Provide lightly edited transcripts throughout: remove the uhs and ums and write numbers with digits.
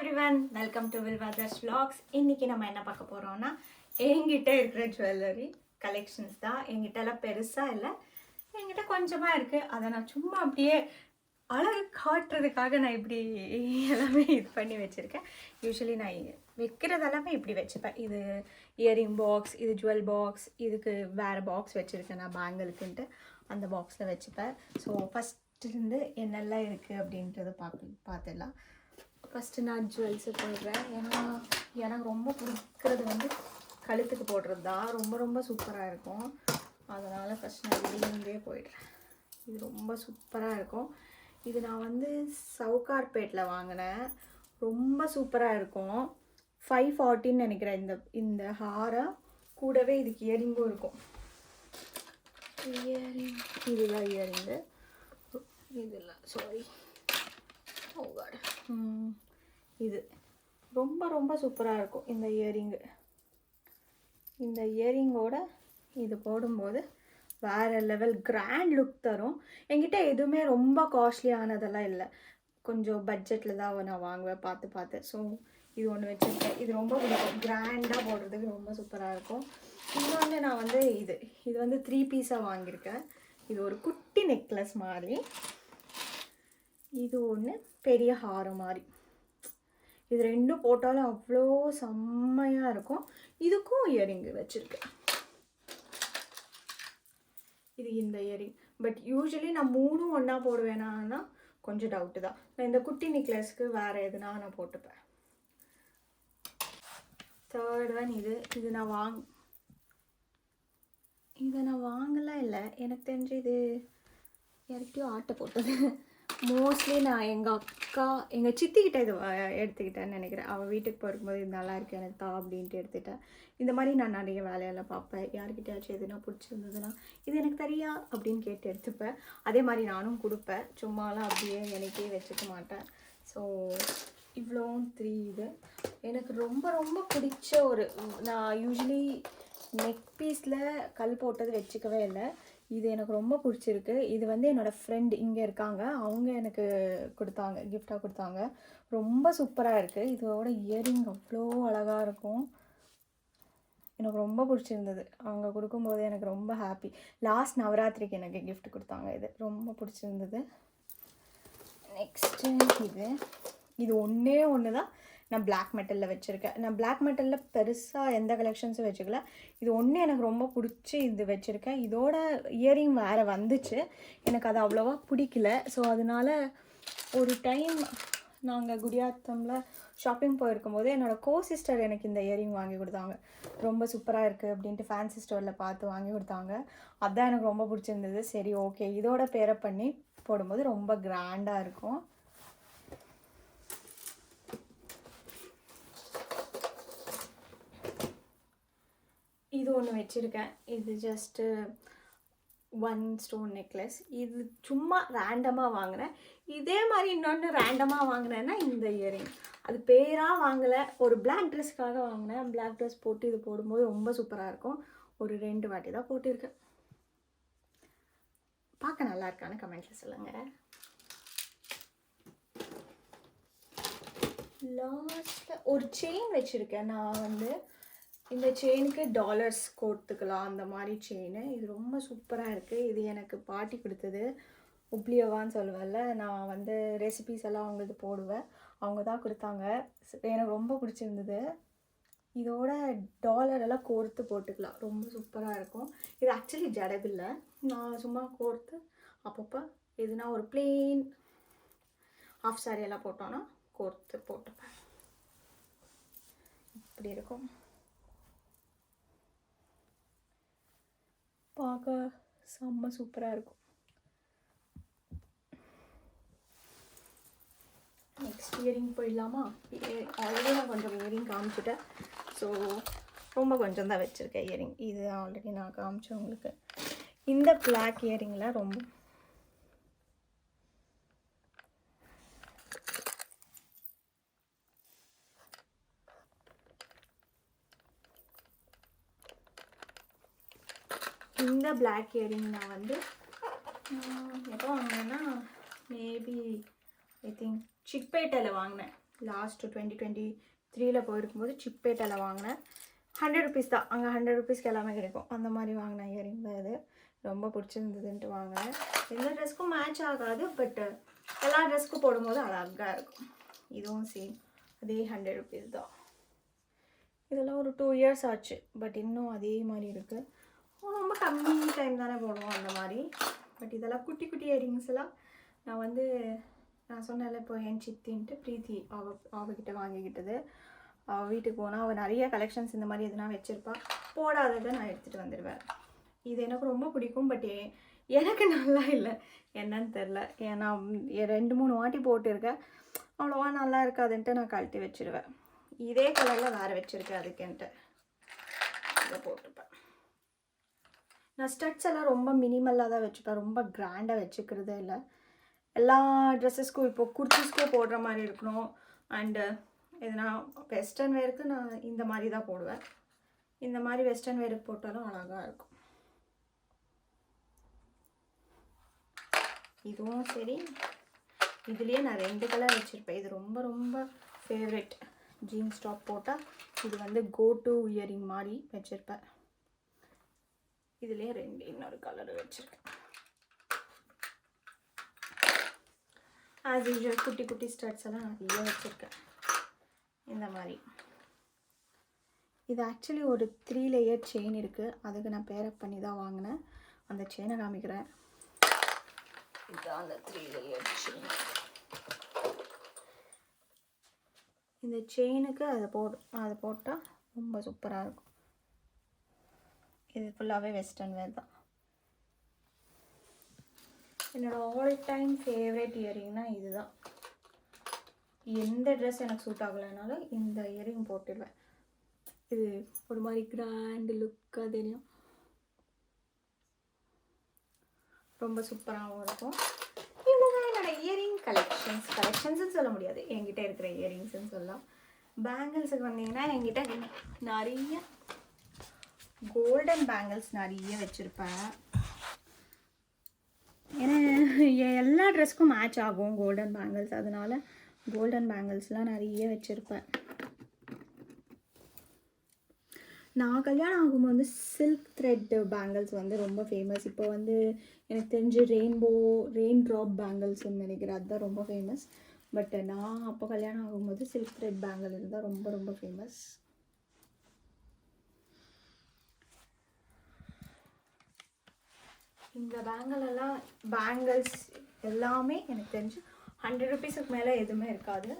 Everyone, welcome to வில்வாதர்ஸ் vlogs. இன்னைக்கு நம்ம என்ன பார்க்க போறோம்னா என்கிட்ட இருக்கிற ஜுவல்லரி கலெக்ஷன்ஸ் தான். என்கிட்ட எல்லாம் பெருசா இல்லை, என்கிட்ட கொஞ்சமா இருக்கு. அதை நான் சும்மா அப்படியே அழகு காட்டுறதுக்காக நான் இப்படி எல்லாமே இது பண்ணி வச்சிருக்கேன். யூஸ்வலி நான் வைக்கிறது எல்லாமே இப்படி வச்சுப்பேன். இது இயரிங் பாக்ஸ், இது ஜுவல் பாக்ஸ், இதுக்கு வேறு பாக்ஸ் வச்சுருக்கேன் நான் பேங்கிளுக்குன்ட்டு. அந்த பாக்ஸில் வச்சுப்பேன். ஸோ ஃபஸ்ட்டுலேருந்து என்னெல்லாம் இருக்குது அப்படின்றத பார்த்துடலாம். ஃபஸ்ட்டு நான் ஜுவல்ஸு போடுறேன். ஏன்னா எனக்கு ரொம்ப பிடிக்கிறது வந்து கழுத்துக்கு போடுறது தான். ரொம்ப ரொம்ப சூப்பராக இருக்கும். அதனால் ஃபஸ்ட் நான் வெளியிலே போயிடுறேன். இது ரொம்ப சூப்பராக இருக்கும். இது நான் வந்து சவுகார்பேட்டில் வாங்கினேன். ரொம்ப சூப்பராக இருக்கும். 540 நினைக்கிறேன். இந்த ஹாரம் கூடவே இதுக்கு இயரிங்கும் இருக்கும். இயரிங் இதுதான் இயரிங்கு. இதில் சாரி, ஓ காட், இது ரொம்ப ரொம்ப சூப்பராக இருக்கும். இந்த இயரிங்கு, இந்த இயரிங்கோட இது போடும்போது வேறு லெவல் கிராண்ட் லுக் தரும். என்கிட்ட எதுவுமே ரொம்ப காஸ்ட்லியானதெல்லாம் இல்லை, கொஞ்சம் பட்ஜெட்டில் தான் நான் வாங்குவேன் பார்த்து. ஸோ இது ஒன்று வச்சுருக்கேன். இது ரொம்ப பிடிக்கும். கிராண்டாக போடுறதுக்கு ரொம்ப சூப்பராக இருக்கும். இன்னொன்று நான் வந்து இது வந்து 3 பீஸாக வாங்கியிருக்கேன். இது ஒரு குட்டி நெக்லஸ் மாதிரி, இது ஒன்று பெரிய ஹாரம் மாதிரி. இது ரெண்டும் போட்டாலும் அவ்வளோ செம்மையாக இருக்கும். இதுக்கும் இயரிங்கு வச்சுருக்கேன். இது இந்த இயரிங். பட் யூஸ்வலி நான் 3 ஒன்றா போடுவேனா கொஞ்சம் டவுட்டு தான். நான் இந்த குட்டி நெக்லஸ்க்கு வேறு எதுனா நான் போட்டுப்பேன். தேர்ட் ஒன் இது நான் இதை நான் வாங்கலாம் இல்லை, எனக்கு தெரிஞ்சு இது யார்கிட்டயோ ஆட்டை போட்டது. மோஸ்ட்லி நான் எங்கள் சித்திக்கிட்ட இது எடுத்துக்கிட்டேன்னு நினைக்கிறேன். அவள் வீட்டுக்கு போயிருக்கும்போது இது நல்லா இருக்கு எனக்கு தான் அப்படின்ட்டு எடுத்துட்டேன். இந்த மாதிரி நான் நிறைய வேலையெல்லாம் பார்ப்பேன். யார்கிட்டயாச்சும் எதுனா பிடிச்சிருந்ததுன்னா இது எனக்கு தெரியா அப்படின்னு கேட்டு எடுத்துப்பேன். அதே மாதிரி நானும் கொடுப்பேன். சும்மாலாம் அப்படியே எனக்கே வச்சுக்க மாட்டேன். ஸோ இவ்வளோ 3 இது எனக்கு ரொம்ப ரொம்ப பிடிச்ச நான் யூஸ்வலி நெக் பீஸில் கல் போட்டது வச்சுக்கவே இல்லை. இது எனக்கு ரொம்ப பிடிச்சிருக்கு. இது வந்து என்னோடய ஃப்ரெண்ட் இங்கே இருக்காங்க, அவங்க எனக்கு கொடுத்தாங்க, கிஃப்டாக கொடுத்தாங்க. ரொம்ப சூப்பராக இருக்குது. இதோட இயரிங் அவ்வளோ அழகாக இருக்கும். எனக்கு ரொம்ப பிடிச்சிருந்தது. அவங்க கொடுக்கும்போது எனக்கு ரொம்ப ஹாப்பி. லாஸ்ட் நவராத்திரிக்கு எனக்கு கிஃப்ட் கொடுத்தாங்க. இது ரொம்ப பிடிச்சிருந்தது. நெக்ஸ்ட்டு இது ஒன்று தான் நான் பிளாக் மெட்டலில் வச்சுருக்கேன். நான் பிளாக் மெட்டலில் பெருசாக எந்த கலெக்ஷன்ஸும் வச்சுக்கல. இது ஒன்று எனக்கு ரொம்ப பிடிச்சி இது வச்சுருக்கேன். இதோட இயரிங் வேறு வந்துச்சு, எனக்கு அது அவ்வளோவா பிடிக்கல. ஸோ அதனால் ஒரு டைம் நாங்கள் குடியாத்தமில் ஷாப்பிங் போயிருக்கும்போது என்னோடய சிஸ்டர் எனக்கு இந்த இயரிங் வாங்கி கொடுத்தாங்க. ரொம்ப சூப்பராக இருக்குது அப்படின்ட்டு ஃபேன்சி ஸ்டோரில் பார்த்து வாங்கி கொடுத்தாங்க. அதுதான் எனக்கு ரொம்ப பிடிச்சிருந்தது. சரி ஓகே, இதோட பேரப் பண்ணி போடும்போது ரொம்ப கிராண்டாக இருக்கும். இது ஒன்று வச்சுருக்கேன். இது ஜஸ்ட்டு 1 ஸ்டோன் நெக்லஸ். இது சும்மா ரேண்டமாக வாங்கினேன். இதே மாதிரி இன்னொன்று ரேண்டமாக வாங்கினேன்னா இந்த இயரிங். அது பேராக வாங்கலை, ஒரு பிளாக் ட்ரெஸ்க்காக வாங்கினேன். பிளாக் ட்ரெஸ் போட்டு இது போடும்போது ரொம்ப சூப்பராக இருக்கும். ஒரு 2 வாட்டி தான் போட்டிருக்கேன். பார்க்க நல்லா இருக்கான்னு கமெண்ட்ஸில் சொல்லுங்கள். லாஸ்ட்டில் ஒரு செயின் வச்சுருக்கேன். நான் வந்து இந்த செயினுக்கு டாலர்ஸ் கோர்த்துக்கலாம், அந்த மாதிரி செயின். இது ரொம்ப சூப்பராக இருக்குது. இது எனக்கு பாட்டி கொடுத்தது. உப்ளியவான்னு சொல்லுவேன்ல, நான் வந்து ரெசிபீஸ் எல்லாம் அவங்களுக்கு போடுவேன், அவங்க தான் கொடுத்தாங்க. எனக்கு ரொம்ப பிடிச்சிருந்தது. இதோட டாலர் எல்லாம் கோர்த்து போட்டுக்கலாம், ரொம்ப சூப்பராக இருக்கும். இது ஆக்சுவலி ஜடபில்லை, நான் சும்மா கோர்த்து அப்பப்போ எதுனா ஒரு பிளெயின் ஹாஃப் சாரி எல்லாம் போட்டோன்னா கோர்த்து போட்டுப்பேன். இப்படி இருக்கும். பார்க்க செம்ம சூப்பராக இருக்கும். நெக்ஸ்ட் இயரிங் போயிடலாமா? ஆல்ரெடி நான் கொஞ்சம் இயரிங் காமிச்சிட்டேன். ஸோ ரொம்ப கொஞ்சம் தான் வச்சுருக்கேன் இயரிங். இது ஆல்ரெடி நான் காமிச்சேன் உங்களுக்கு. இந்த பிளாக் இயரிங்கில் ரொம்ப இந்த பிளாக் இயரிங் நான் வந்து எப்போ வாங்கினேன்னா மேபி ஐ திங்க் சிக்பேட்டையில் வாங்கினேன். லாஸ்ட்டு 2023 போயிருக்கும்போது சிக்பேட்டில் வாங்கினேன். 100 ருபீஸ் தான், அங்கே 100 ருபீஸ்க்கு எல்லாமே கிடைக்கும். அந்த மாதிரி வாங்கினேன் இயரிங் தான் இது. ரொம்ப பிடிச்சிருந்ததுன்ட்டு வாங்கினேன். எந்த ட்ரெஸ்க்கும் மேட்ச் ஆகாது, பட்டு எல்லா ட்ரெஸ்க்கும் போடும்போது அழகாக இருக்கும். இதுவும் சேம், அதே 100 ருபீஸ் தான். இதெல்லாம் ஒரு 2 இயர்ஸ் ஆச்சு, பட் இன்னும் அதே மாதிரி இருக்குது. ரொம்ப கம்மி டைம் தானே போடுவோம் அந்த மாதிரி. பட் இதெல்லாம் குட்டி குட்டி இயரிங்ஸ் எல்லாம் நான் சொன்னேன்ல, இப்போ என் சித்தின்ட்டு ப்ரீத்தி அவகிட்ட வாங்கிக்கிட்டது. அவள் வீட்டுக்கு போனால் அவள் நிறைய கலெக்ஷன்ஸ் இந்த மாதிரி எதுனா வச்சுருப்பா. போடாததை நான் எடுத்துகிட்டு வந்துடுவேன். இது எனக்கு ரொம்ப பிடிக்கும், பட் எனக்கு நல்லா இல்லை, என்னன்னு தெரில. ஏன்னா 2-3 வாட்டி போட்டிருக்கேன், அவ்வளோவா நல்லா இருக்காதுன்ட்டு நான் கழட்டி வச்சுருவேன். இதே கலரில் வேறு வச்சுருக்கேன், அதுக்குன்ட்டு இதை போட்டுப்பேன். நான் ஸ்டட்ஸ் எல்லாம் ரொம்ப மினிமலாக தான் வச்சுப்பேன், ரொம்ப கிராண்டாக வச்சுக்கிறதே இல்லை. எல்லா ட்ரெஸ்ஸஸ்க்கும் இப்போ குர்த்திஸ்க்கும் போடுற மாதிரி இருக்கணும். அண்டு எதுனா வெஸ்டர்ன் வேருக்கு நான் இந்த மாதிரி தான் போடுவேன். இந்த மாதிரி வெஸ்டர்ன் வேருக்கு போட்டாலும் அழகாக இருக்கும். இதுவும் சரி. இதுலேயே நான் 2 கலர் வச்சுருப்பேன். இது ரொம்ப ரொம்ப ஃபேவரெட். ஜீன்ஸ் டாப் போட்டால் இது கோ டு இயரிங் மாதிரி வச்சுருப்பேன். இதுலேயே 2 இன்னொரு கலர் வச்சுருக்கேன். ஆஸ் யூஷுவல் குட்டி குட்டி ஸ்டட்ஸ் எல்லாம் நிறைய வச்சுருக்கேன் இந்த மாதிரி. இது ஆக்சுவலி ஒரு 3 லேயர் செயின் இருக்குது, அதுக்கு நான் பேரப் பண்ணி தான் வாங்கினேன். அந்த செயினை காமிக்கிறேன். இதுதான் அந்த 3 லேயர் செயின். இந்த செயினுக்கு அதை போட்டால் ரொம்ப சூப்பராக இருக்கும். இது ஃபுல்லாகவே வெஸ்டர்ன் வேர் தான். என்னோடய ஆல் டைம் ஃபேவரட் இயரிங்னால் இது தான். எந்த ட்ரெஸ் எனக்கு சூட் ஆகலைனாலும் இந்த இயரிங் போட்டுடுவேன். இது ஒரு மாதிரி கிராண்ட் லுக்காக தெரியும், ரொம்ப சூப்பராகவும் இருக்கும். இவ்வளோதான் என்னோடய இயரிங் கலெக்ஷன்ஸ்ன்னு சொல்ல முடியாது, என்கிட்ட இருக்கிற இயரிங்ஸ்ன்னு சொல்லலாம். பேங்கிள்ஸுக்கு வந்தீங்கன்னா என்கிட்ட நிறைய கோல்டன் பேங்கிள்ஸ் நிறைய வச்சுருப்பேன். ஏன்னா எல்லா ட்ரெஸ்க்கும் மேட்ச் ஆகும் கோல்டன் பேங்கிள்ஸ், அதனால கோல்டன் பேங்கிள்ஸ்லாம் நிறைய வச்சுருப்பேன். நான் கல்யாணம் ஆகும்போது சில்க் த்ரெட் பேங்கிள்ஸ் ரொம்ப ஃபேமஸ். இப்போ எனக்கு தெரிஞ்சு ரெயின் ட்ராப் பேங்கிள்ஸ்ன்னு நினைக்கிறேன், அதுதான் ரொம்ப ஃபேமஸ். பட் நான் அப்போ கல்யாணம் ஆகும்போது சில்க் த்ரெட் பேங்கிள் இருந்தால் ரொம்ப ரொம்ப ஃபேமஸ். இந்த பேங்கிள்ஸ் எல்லாமே எனக்கு தெரிஞ்சு 100 ருபீஸுக்கு மேலே எதுவுமே இருக்காது.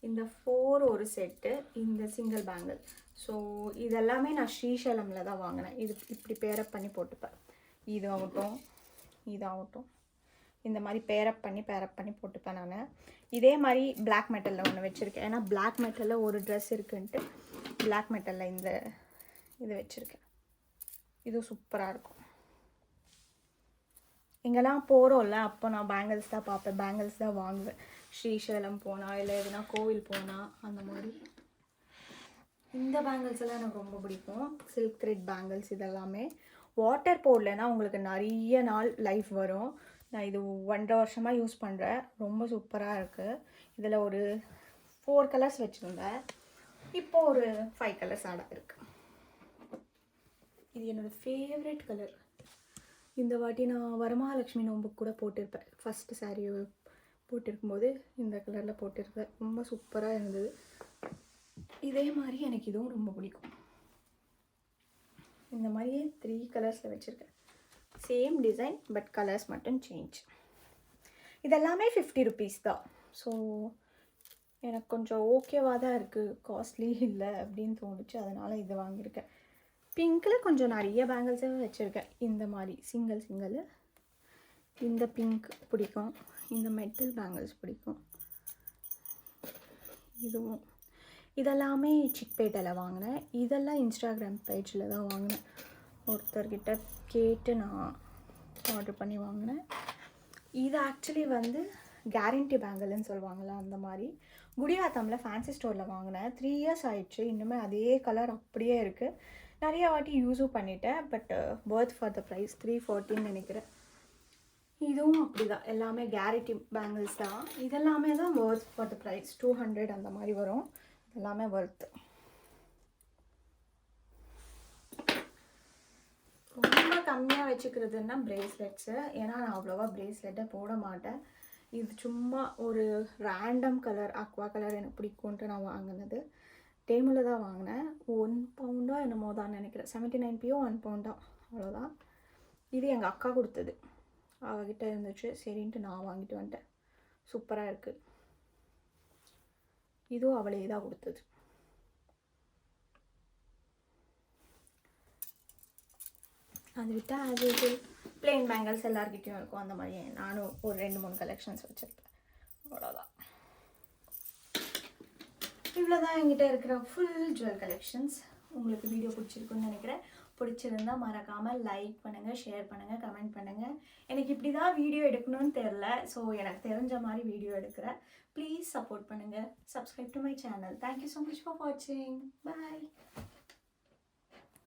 இந்த 4 ஒரு செட்டு, இந்த சிங்கிள் பேங்கிள். ஸோ இதெல்லாமே நான் ஸ்ரீசைலமில் தான் வாங்கினேன். இது இப்படி பேரப் பண்ணி போட்டுப்பேன். இதாகட்டும் இந்த மாதிரி பேரப் பண்ணி போட்டுப்பேன் நான். இதே மாதிரி பிளாக் மெட்டலில் ஒன்று வச்சுருக்கேன். ஏன்னா பிளாக் மெட்டலில் ஒரு ட்ரெஸ் இருக்குன்ட்டு பிளாக் மெட்டலில் இது வச்சுருக்கேன். இது சூப்பராக இருக்கும். எங்கெல்லாம் போகிறோம்ல, அப்போ நான் பேங்கிள்ஸ் தான் பார்ப்பேன், பேங்கிள்ஸ் தான் வாங்குவேன். ஸ்ரீசைலம் போனால் இல்லை எதுனா கோவில் போனால் அந்த மாதிரி. இந்த பேங்கிள்ஸ் எல்லாம் எனக்கு ரொம்ப பிடிக்கும், சில்க் த்ரெட் பேங்கிள்ஸ். இதெல்லாமே வாட்டர் போடலைன்னா உங்களுக்கு நிறைய நாள் லைஃப் வரும். நான் இது 1.5 வருஷமாக யூஸ் பண்ணுறேன், ரொம்ப சூப்பராக இருக்குது. இதில் ஒரு 4 கலர்ஸ் வச்சுருந்தேன், இப்போ ஒரு 5 கலர்ஸ் ஆடாக இருக்குது. இது என்னோடய ஃபேவரட் கலர். இந்த வாட்டி நான் வரமகாலட்சுமி நோம்புக்கு கூட போட்டிருப்பேன். ஃபஸ்ட்டு சாரீ போட்டிருக்கும்போது இந்த கலரில் போட்டிருப்பேன், ரொம்ப சூப்பராக இருந்தது. இதே மாதிரி எனக்கு இதுவும் ரொம்ப பிடிக்கும். இந்த மாதிரியே 3 கலர்ஸில் வச்சுருக்கேன், சேம் டிசைன் பட் கலர்ஸ் மட்டும் சேஞ்ச். இதெல்லாமே 50 ருபீஸ் தான். ஸோ எனக்கு கொஞ்சம் ஓகேவாக தான் இருக்குது, காஸ்ட்லி இல்லை அப்படின்னு தோணுச்சு, அதனால் இதை வாங்கியிருக்கேன். பிங்க்கில் கொஞ்சம் நிறைய பேங்கிள்ஸே வச்சுருக்கேன். இந்த மாதிரி சிங்கிள் இந்த பிங்க் பிடிக்கும், இந்த மெட்டல் பேங்கிள்ஸ் பிடிக்கும். இதெல்லாமே சிக்பேட்டில் வாங்கினேன். இதெல்லாம் இன்ஸ்டாகிராம் பேஜில் தான் வாங்கினேன், ஒருத்தர்கிட்ட கேட்டு நான் ஆர்டர் பண்ணி வாங்கினேன். இது ஆக்சுவலி கேரண்டி பேங்கிள்னு சொல்லுவாங்களா, அந்த மாதிரி குடியாத்தமில் ஃபேன்சி ஸ்டோரில் வாங்கினேன். 3 இயர்ஸ் ஆயிடுச்சு, இன்னுமே அதே கலர் அப்படியே இருக்குது. நிறைய வாட்டி யூஸும் பண்ணிட்டேன், but worth for the price 314 நினைக்கிறேன். இதுவும் அப்படிதான், எல்லாமே கேரட்டி பேங்கிள்ஸ் தான். இதெல்லாமே தான் ஒர்த் ஃபார் த ப்ரைஸ். 200 அந்த மாதிரி வரும். எல்லாமே ஒர்த்து. ரொம்ப கம்மியாக வச்சுக்கிறதுன்னா பிரேஸ்லெட்ஸு. ஏன்னா நான் அவ்வளோவா பிரேஸ்லெட்டை போட மாட்டேன். இது சும்மா ஒரு ரேண்டம் கலர், அக்வா கலர் எனக்கு பிடிக்கும்ன்ட்டு நான் வாங்கினது. டேமில் தான் வாங்கினேன். 1 பவுண்டோ என்னமோ தான் நினைக்கிறேன். 79 PO 1 பவுண்டா, அவ்வளோதான். இது எங்கள் அக்கா கொடுத்தது, அவகிட்ட இருந்துச்சு, சரின்ட்டு நான் வாங்கிட்டு வந்துட்டேன். சூப்பராக இருக்குது. இதுவும் அவளே தான் கொடுத்தது. அது விட்டால் அது இது பிளெயின் பேங்கிள்ஸ் எல்லாருக்கிட்டையும் இருக்கும். அந்த மாதிரி நானும் ஒரு 2-3 கலெக்ஷன்ஸ் வச்சுருப்பேன், அவ்வளோதான். இவ்வளோதான் என்கிட்ட இருக்கிற ஃபுல் ஜுவல் கலெக்ஷன்ஸ். உங்களுக்கு வீடியோ பிடிச்சிருக்குன்னு நினைக்கிறேன். பிடிச்சிருந்தா மறக்காமல் லைக் பண்ணுங்கள், ஷேர் பண்ணுங்கள், கமெண்ட் பண்ணுங்கள். எனக்கு இப்படி தான் வீடியோ எடுக்கணும்னு தெரில, ஸோ எனக்கு தெரிஞ்ச மாதிரி வீடியோ எடுக்கிறேன். ப்ளீஸ் சப்போர்ட் பண்ணுங்கள். Subscribe to my channel. Thank you so much for வாட்சிங். பாய்.